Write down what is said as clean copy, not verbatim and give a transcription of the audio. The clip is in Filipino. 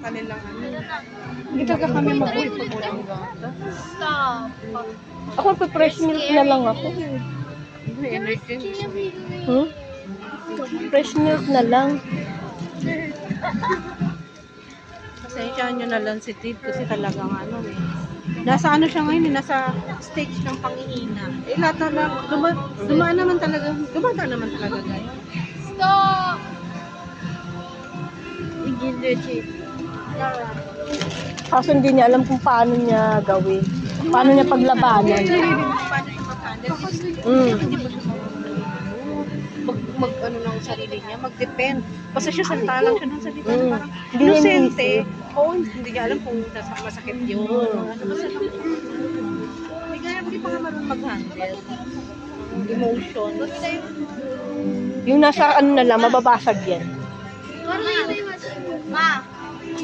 kanilang ano. Hindi talaga kami mag-uwi pag walang gata. Stop. Ako, fresh milk na lang ako. Hindi, energy. Hmm? Fresh milk na lang. Pasensyahan nyo na lang si Tid kasi talagang ano eh. Nasa ano siya ngayon eh, nasa stage ng pangihina. Eh lahat na lang, dumaan naman talaga, dumata naman talaga guys. Stop. Kaso hindi niya alam kung paano niya gawin. Paano niya paglabanan. Paano siya mag-handle? Hindi ba siya mag-ano ng sarili niya, mag-depend. Basta siya salita lang siya ng salita. Parang Hindi niya inosente. Oo, hindi niya alam kung masakit yun. Ano, basta lang. Hindi pa nga marunong mag-handle. Emotion. Yung nasa ano na lang, mababasag yan. Ma.